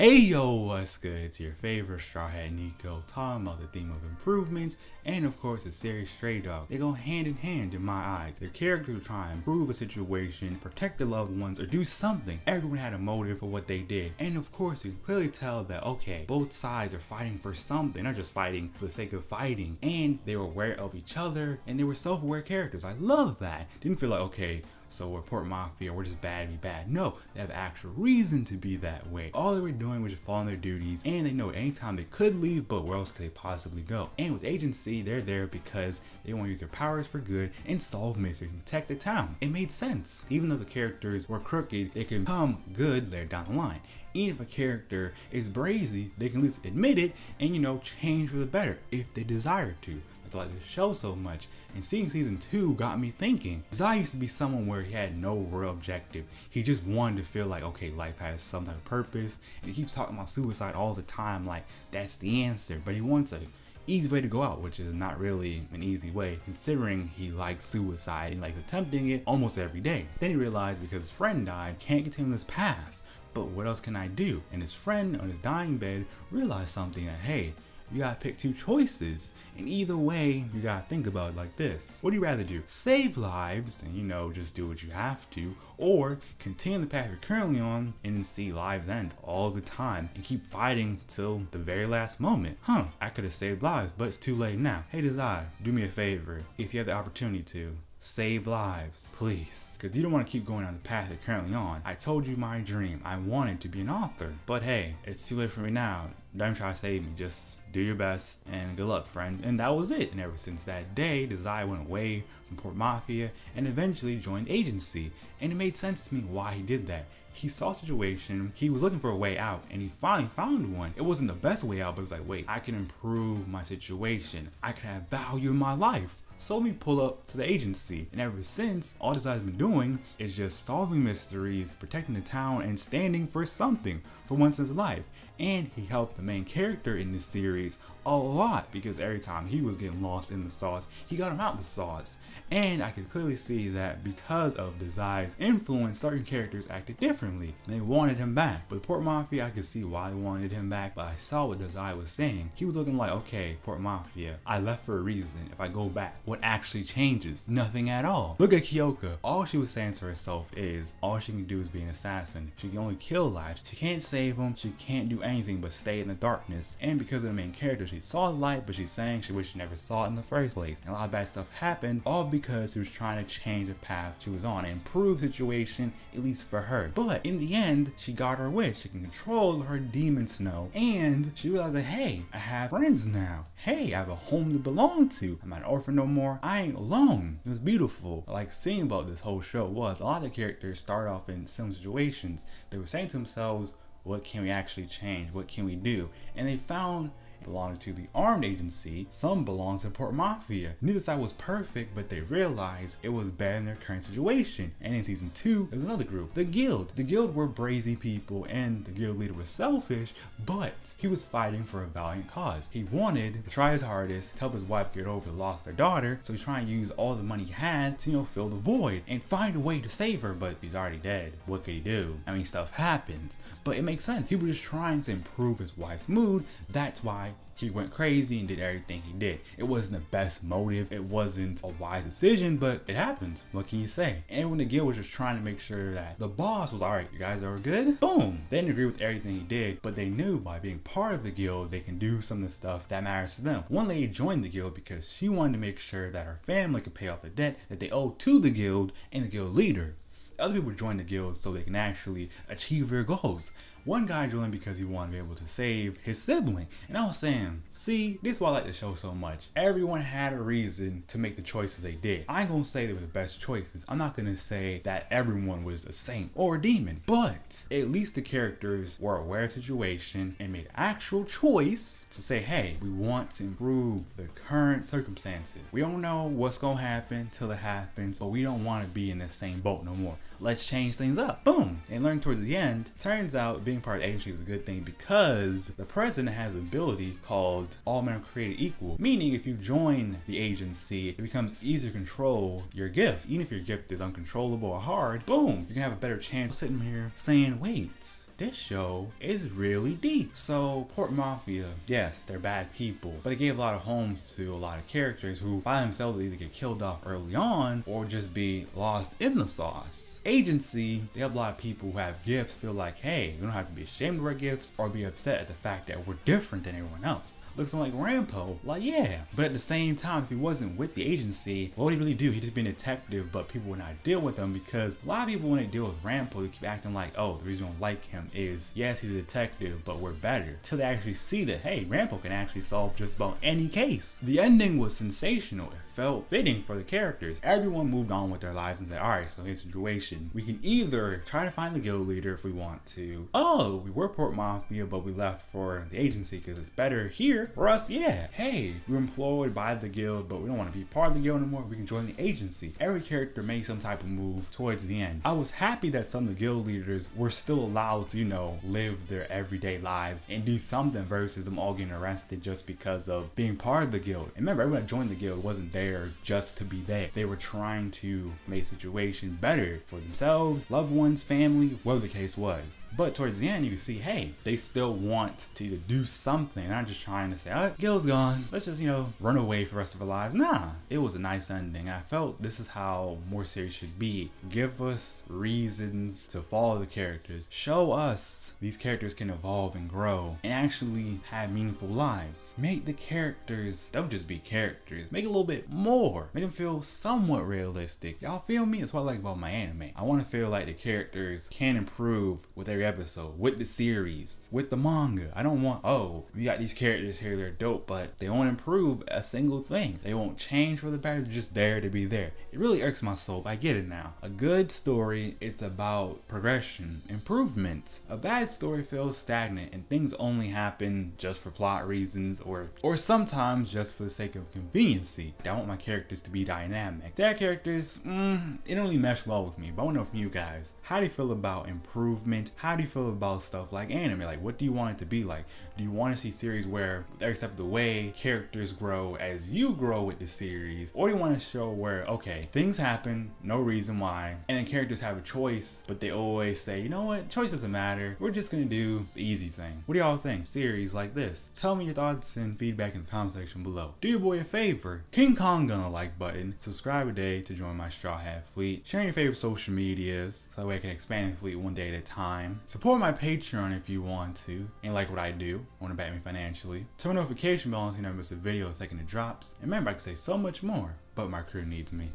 Hey yo, what's good? It's your favorite Straw Hat Nico, talking about the theme of improvements and of course the series Stray Dogs. They go hand in hand in my eyes. Their characters will try and improve a situation, protect their loved ones, or do something. Everyone had a motive for what they did. And of course you can clearly tell that okay, both sides are fighting for something, not just fighting for the sake of fighting. And they were aware of each other and they were self-aware characters. I love that. Didn't feel like okay, so we're Port Mafia, we're just bad to be bad. No, they have actual reason to be that way. All they were doing was just following their duties, and they know at any time they could leave, but where else could they possibly go? And with agency, they're there because they want to use their powers for good and solve mysteries and protect the town. It made sense. Even though the characters were crooked, they can become good later down the line. Even if a character is brazy, they can at least admit it and change for the better if they desire to. I like this show so much, and seeing season 2 got me thinking. Zai used to be someone where he had no real objective. He just wanted to feel like okay, life has some type of purpose, and he keeps talking about suicide all the time like that's the answer, but he wants a easy way to go out, which is not really an easy way considering he likes suicide and likes attempting it almost every day. Then he realized because his friend died, can't continue this path, but what else can I do? And his friend on his dying bed realized something that hey, you gotta pick two choices, and either way you gotta think about it like this. What do you rather do? Save lives and just do what you have to, or continue the path you're currently on and see lives end all the time and keep fighting till the very last moment? I could have saved lives, but it's too late now. Hey Desire, do me a favor, if you have the opportunity to save lives, please, because you don't want to keep going on the path you're currently on. I told you my dream, I wanted to be an author, but hey, it's too late for me now. Don't try to save me, just do your best and good luck, friend. And that was it. And ever since that day, Desire went away from Port Mafia and eventually joined agency. And it made sense to me why he did that. He saw a situation, he was looking for a way out, and he finally found one. It wasn't the best way out, but it was like, wait, I can improve my situation. I can have value in my life. So let me pull up to the agency, and ever since, all Desire's been doing is just solving mysteries, protecting the town, and standing for something for once in his life. And he helped the main character in this series a lot, because every time he was getting lost in the sauce, he got him out the sauce. And I could clearly see that because of Desire's influence, certain characters acted differently. They wanted him back. But Port Mafia, I could see why they wanted him back, but I saw what Desire was saying. He was looking like, okay, Port Mafia, I left for a reason. If I go back, what actually changes? Nothing at all. Look at Kyoka. All she was saying to herself is, all she can do is be an assassin. She can only kill lives. She can't save them. She can't do anything but stay in the darkness. And because of the main character, she saw the light, but she's saying she wished she never saw it in the first place. And a lot of bad stuff happened, all because she was trying to change the path she was on and improve the situation, at least for her. But in the end, she got her wish. She can control her demon Snow, and she realized that hey, I have friends now. Hey, I have a home to belong to. I'm not an orphan no more. I ain't alone. It was beautiful. Like seeing about this whole show was a lot of characters start off in similar situations. They were saying to themselves, what can we actually change? What can we do? And they found belonged to the armed agency, some belonged to Port Mafia. Neither side was perfect, but they realized it was better in their current situation. And in season 2, there's another group, the Guild. The Guild were brazy people, and the Guild leader was selfish, but he was fighting for a valiant cause. He wanted to try his hardest to help his wife get over the loss of their daughter, so he's trying to use all the money he had to, fill the void and find a way to save her, but he's already dead. What could he do? I mean, stuff happens, but it makes sense. He was just trying to improve his wife's mood. That's why he went crazy and did everything he did. It wasn't the best motive, it wasn't a wise decision, but it happened. What can you say? And when the guild was just trying to make sure that the boss was alright, you guys are good, boom. They didn't agree with everything he did, but they knew by being part of the guild, they can do some of the stuff that matters to them. One lady joined the guild because she wanted to make sure that her family could pay off the debt that they owed to the guild and the guild leader. Other people join the guild so they can actually achieve their goals. One guy joined because he wanted to be able to save his sibling. And I was saying, see, this is why I like the show so much. Everyone had a reason to make the choices they did. I ain't gonna say they were the best choices. I'm not gonna say that everyone was a saint or a demon. But at least the characters were aware of the situation and made actual choice to say, hey, we want to improve the current circumstances. We don't know what's gonna happen till it happens, but we don't want to be in the same boat no more. Let's change things up. Boom. And learning towards the end, turns out being part of the agency is a good thing because the president has an ability called all men are created equal. Meaning if you join the agency, it becomes easier to control your gift. Even if your gift is uncontrollable or hard, boom, you can have a better chance of sitting here saying, wait, this show is really deep. So Port Mafia, yes, they're bad people, but it gave a lot of homes to a lot of characters who by themselves either get killed off early on or just be lost in the sauce. Agency, they have a lot of people who have gifts feel like, hey, we don't have to be ashamed of our gifts or be upset at the fact that we're different than everyone else. Looks like Rampo, like yeah. But at the same time, if he wasn't with the agency, what would he really do? He'd just be a detective, but people would not deal with him because a lot of people when they deal with Rampo, they keep acting like, oh, the reason we don't like him is, yes, he's a detective, but we're better. Till they actually see that, hey, Rampo can actually solve just about any case. The ending was sensational. It felt fitting for the characters. Everyone moved on with their lives and said, alright, so here's the situation. We can either try to find the guild leader if we want to. Oh, we were Port Mafia, but we left for the agency because it's better here for us. Yeah. Hey, we're employed by the guild, but we don't want to be part of the guild anymore. We can join the agency. Every character made some type of move towards the end. I was happy that some of the guild leaders were still allowed to, live their everyday lives and do something versus them all getting arrested just because of being part of the guild. And remember, everyone that joined the guild wasn't there just to be there. They were trying to make the situation better for themselves, loved ones, family, whatever the case was. But towards the end, you can see, hey, they still want to either do something. They're not just trying to say, oh, guild's gone. Let's just, run away for the rest of our lives. Nah, it was a nice ending. I felt this is how more series should be. Give us reasons to follow the characters. Show us these characters can evolve and grow and actually have meaningful lives. Make the characters, don't just be characters. Make it a little bit more. Make them feel somewhat realistic. Y'all feel me? That's what I like about my anime. I want to feel like the characters can improve with every episode, with the series, with the manga. I don't want, oh, we got these characters here, they're dope, but they won't improve a single thing. They won't change for the better, they're just there to be there. It really irks my soul, but I get it now. A good story, it's about progression, improvement. A bad story feels stagnant and things only happen just for plot reasons or sometimes just for the sake of conveniency. I want my characters to be dynamic. Their characters, it don't really mesh well with me, but I want to know from you guys, how do you feel about improvement? How do you feel about stuff like anime? Like, what do you want it to be like? Do you want to see series where with every step of the way, characters grow as you grow with the series? Or do you want to show where, okay, things happen, no reason why, and then characters have a choice, but they always say, you know what, choice doesn't matter. We're just going to do the easy thing. What do y'all think? Series like this. Tell me your thoughts and feedback in the comment section below. Do your boy a favor. King Kong on the like button. Subscribe today to join my Straw Hat fleet. Share your favorite social medias so that way I can expand the fleet one day at a time. Support my Patreon if you want to and like what I do. Want to back me financially. Turn notification bell so you never miss a video the second it drops. And remember, I can say so much more, but my crew needs me.